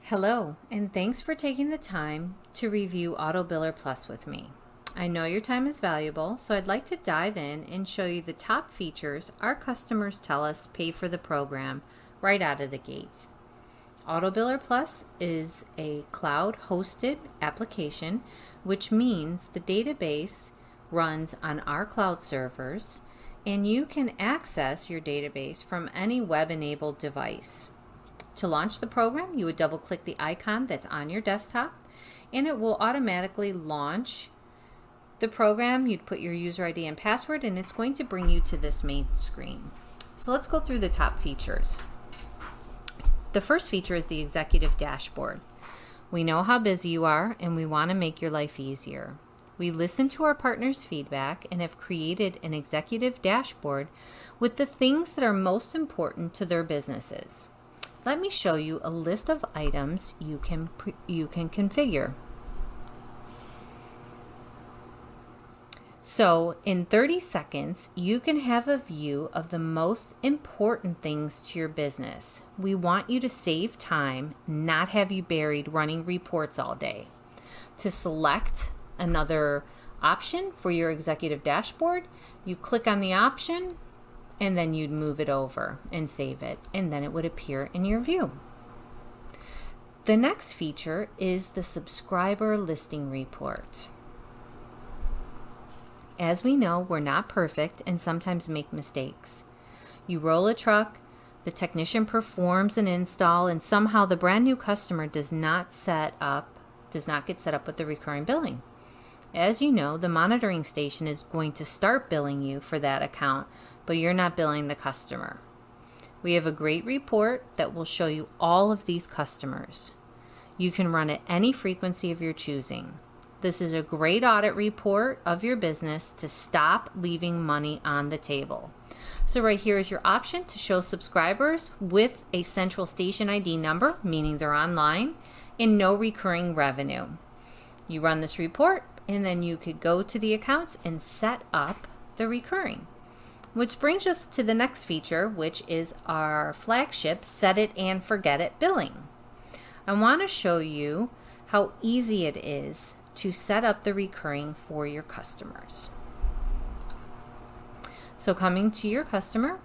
Hello, and thanks for taking the time to review AutoBiller Plus with me. I know your time is valuable, so I'd like to dive in and show you the top features our customers tell us pay for the program right out of the gate. AutoBiller Plus is a cloud-hosted application, which means the database runs on our cloud servers, and you can access your database from any web-enabled device. To launch the program, you would double-click the icon that's on your desktop, and it will automatically launch the program. You'd put your user ID and password, and it's going to bring you to this main screen. So let's go through the top features. The first feature is the executive dashboard. We know how busy you are, and we want to make your life easier. We listen to our partners' feedback and have created an executive dashboard with the things that are most important to their businesses. Let me show you a list of items you can configure. So in 30 seconds, you can have a view of the most important things to your business. We want you to save time, not have you buried running reports all day. To select another option for your executive dashboard, you click on the option, and then you'd move it over and save it, and then it would appear in your view. The next feature is the subscriber listing report. As we know, we're not perfect and sometimes make mistakes. You roll a truck, the technician performs an install, and somehow the brand new customer does not get set up with the recurring billing. As you know, the monitoring station is going to start billing you for that account, but you're not billing the customer. We have a great report that will show you all of these customers. You can run at any frequency of your choosing. This is a great audit report of your business to stop leaving money on the table. So right here is your option to show subscribers with a central station ID number, meaning they're online, and no recurring revenue. You run this report, and then you could go to the accounts and set up the recurring. Which brings us to the next feature, which is our flagship Set It and Forget It billing. I want to show you how easy it is to set up the recurring for your customers. So coming to your customer,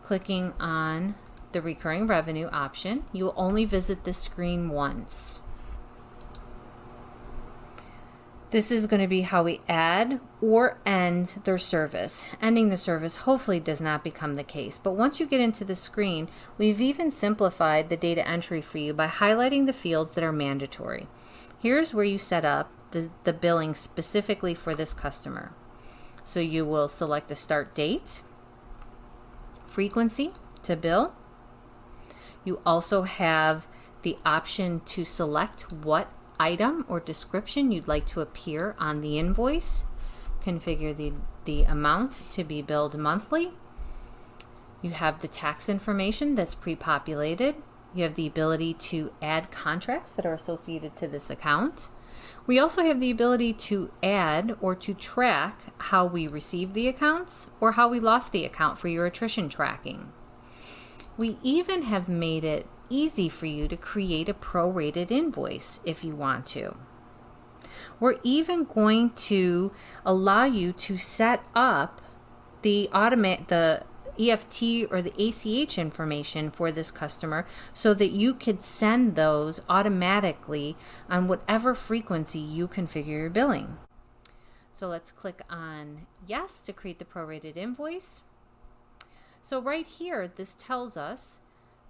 clicking on the recurring revenue option, you will only visit this screen once. This is going to be how we add or end their service. Ending the service hopefully does not become the case. But once you get into the screen, we've even simplified the data entry for you by highlighting the fields that are mandatory. Here's where you set up the billing specifically for this customer. So you will select the start date, frequency to bill. You also have the option to select what item or description you'd like to appear on the invoice. Configure the amount to be billed monthly. You have the tax information that's pre-populated. You have the ability to add contracts that are associated to this account. We also have the ability to add or to track how we received the accounts or how we lost the account for your attrition tracking. We even have made it easy for you to create a prorated invoice if you want to. We're even going to allow you to set up the EFT or the ACH information for this customer so that you could send those automatically on whatever frequency you configure your billing. So let's click on yes to create the prorated invoice. So right here, this tells us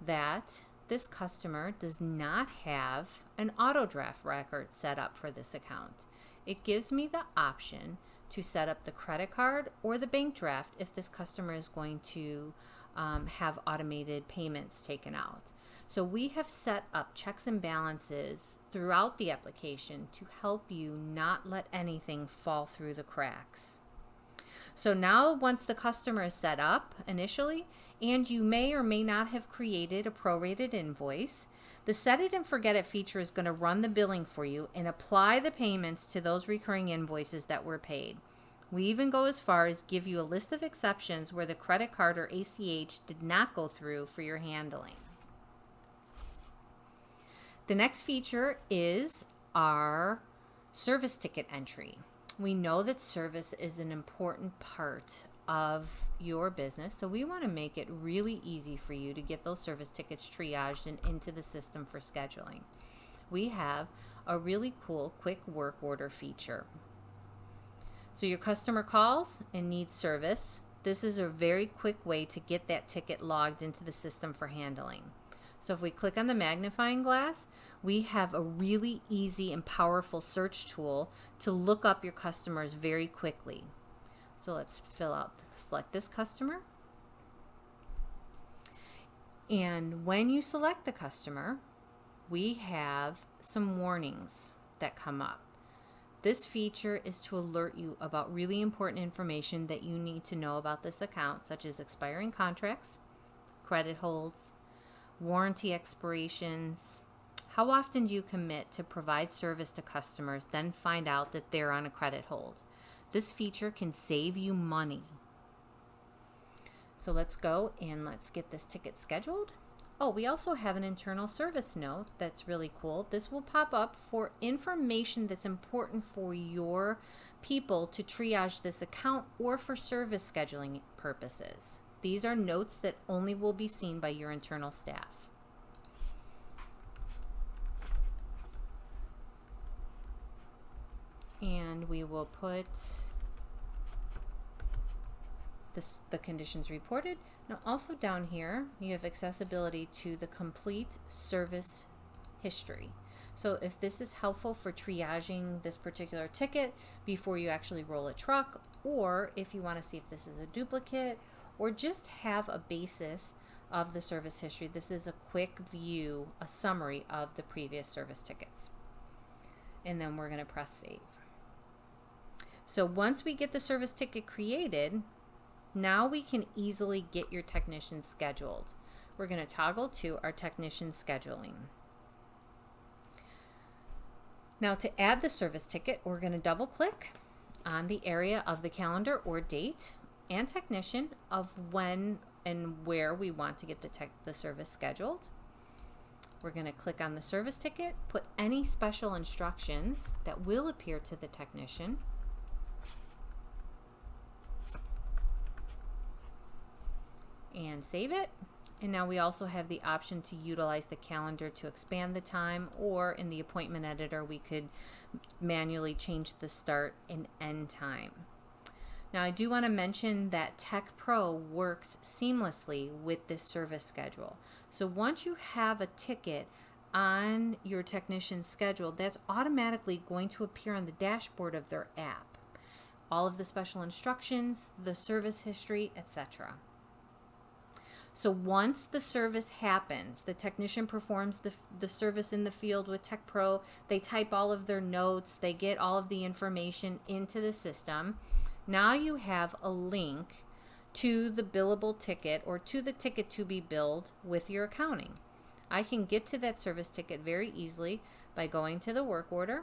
that this customer does not have an auto draft record set up for this account. It gives me the option to set up the credit card or the bank draft if this customer is going to have automated payments taken out. So we have set up checks and balances throughout the application to help you not let anything fall through the cracks. So now once the customer is set up initially, and you may or may not have created a prorated invoice, the Set It and Forget It feature is going to run the billing for you and apply the payments to those recurring invoices that were paid. We even go as far as give you a list of exceptions where the credit card or ACH did not go through for your handling. The next feature is our service ticket entry. We know that service is an important part of your business, so we want to make it really easy for you to get those service tickets triaged and into the system for scheduling. We have a really cool quick work order feature. So your customer calls and needs service. This is a very quick way to get that ticket logged into the system for handling. So if we click on the magnifying glass, we have a really easy and powerful search tool to look up your customers very quickly. So let's select this customer. And when you select the customer, we have some warnings that come up. This feature is to alert you about really important information that you need to know about this account, such as expiring contracts, credit holds, warranty expirations. How often do you commit to provide service to customers, then find out that they're on a credit hold? This feature can save you money. So let's go and let's get this ticket scheduled. Oh, we also have an internal service note that's really cool. This will pop up for information that's important for your people to triage this account or for service scheduling purposes. These are notes that only will be seen by your internal staff. And we will put the conditions reported. Now also down here, you have accessibility to the complete service history. So if this is helpful for triaging this particular ticket before you actually roll a truck, or if you want to see if this is a duplicate, or just have a basis of the service history, this is a quick view, a summary of the previous service tickets. And then we're going to press save. So once we get the service ticket created, now we can easily get your technician scheduled. We're going to toggle to our technician scheduling. Now to add the service ticket, we're going to double click on the area of the calendar or date and technician of when and where we want to get the service scheduled. We're going to click on the service ticket, put any special instructions that will appear to the technician. And save it. And now we also have the option to utilize the calendar to expand the time, or in the appointment editor we could manually change the start and end time. Now I do want to mention that Tech Pro works seamlessly with this service schedule. So once you have a ticket on your technician's schedule, that's automatically going to appear on the dashboard of their app. All of the special instructions, the service history, etc. So once the service happens, the technician performs the service in the field with Tech Pro, they type all of their notes, they get all of the information into the system. Now you have a link to the billable ticket or to the ticket to be billed with your accounting. I can get to that service ticket very easily by going to the work order,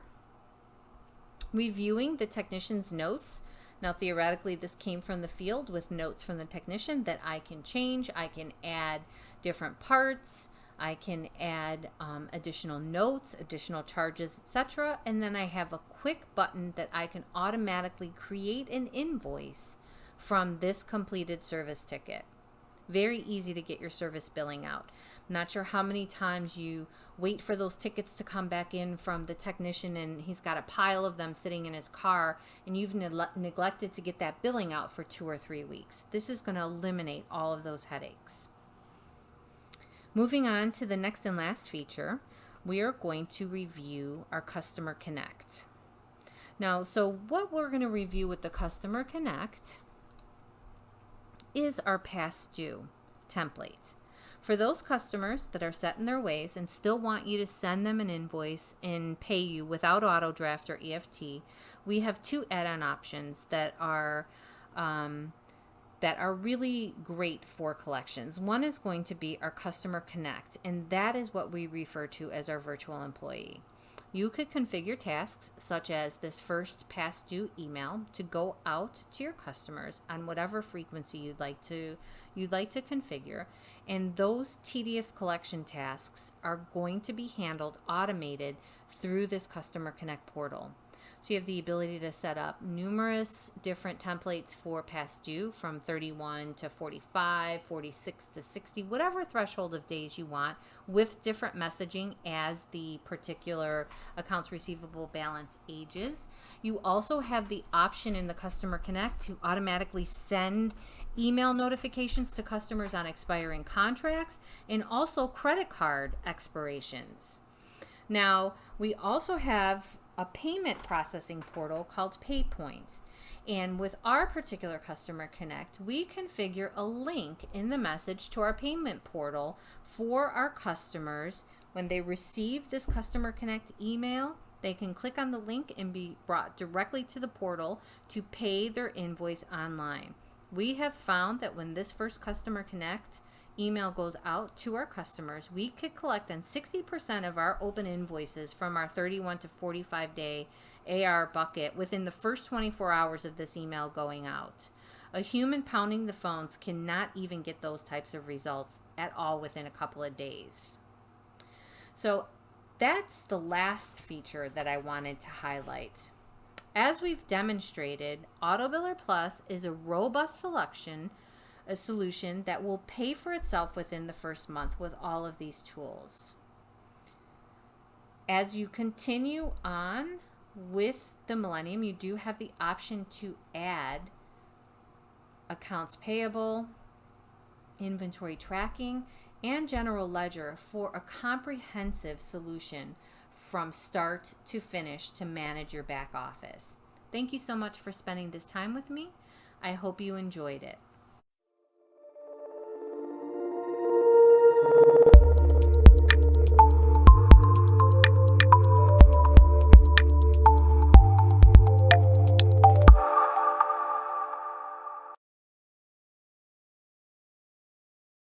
reviewing the technician's notes. Now theoretically this came from the field with notes from the technician that I can change. I can add different parts, I can add additional notes, additional charges, etc. And then I have a quick button that I can automatically create an invoice from this completed service ticket. Very easy to get your service billing out. Not sure how many times you wait for those tickets to come back in from the technician and he's got a pile of them sitting in his car and you've neglected to get that billing out for 2 or 3 weeks. This is going to eliminate all of those headaches. Moving on to the next and last feature, we are going to review our Customer Connect. Now, so what we're going to review with the Customer Connect is our past due template. For those customers that are set in their ways and still want you to send them an invoice and pay you without auto draft or EFT, we have 2 add-on options that are really great for collections. One is going to be our Customer Connect, and that is what we refer to as our virtual employee. You could configure tasks such as this first past due email to go out to your customers on whatever frequency you'd like to configure, and those tedious collection tasks are going to be handled automated through this Customer Connect portal. So you have the ability to set up numerous different templates for past due from 31 to 45, 46 to 60, whatever threshold of days you want, with different messaging as the particular accounts receivable balance ages. You also have the option in the Customer Connect to automatically send email notifications to customers on expiring contracts and also credit card expirations. Now, we also have a payment processing portal called PayPoint. And with our particular Customer Connect, we configure a link in the message to our payment portal for our customers. When they receive this Customer Connect email, they can click on the link and be brought directly to the portal to pay their invoice online. We have found that when this first Customer Connect email goes out to our customers, we could collect on 60% of our open invoices from our 31 to 45 day AR bucket within the first 24 hours of this email going out. A human pounding the phones cannot even get those types of results at all within a couple of days. So that's the last feature that I wanted to highlight. As we've demonstrated, AutoBiller Plus is a robust a solution that will pay for itself within the first month with all of these tools. As you continue on with the Millennium, you do have the option to add accounts payable, inventory tracking, and general ledger for a comprehensive solution from start to finish to manage your back office. Thank you so much for spending this time with me. I hope you enjoyed it.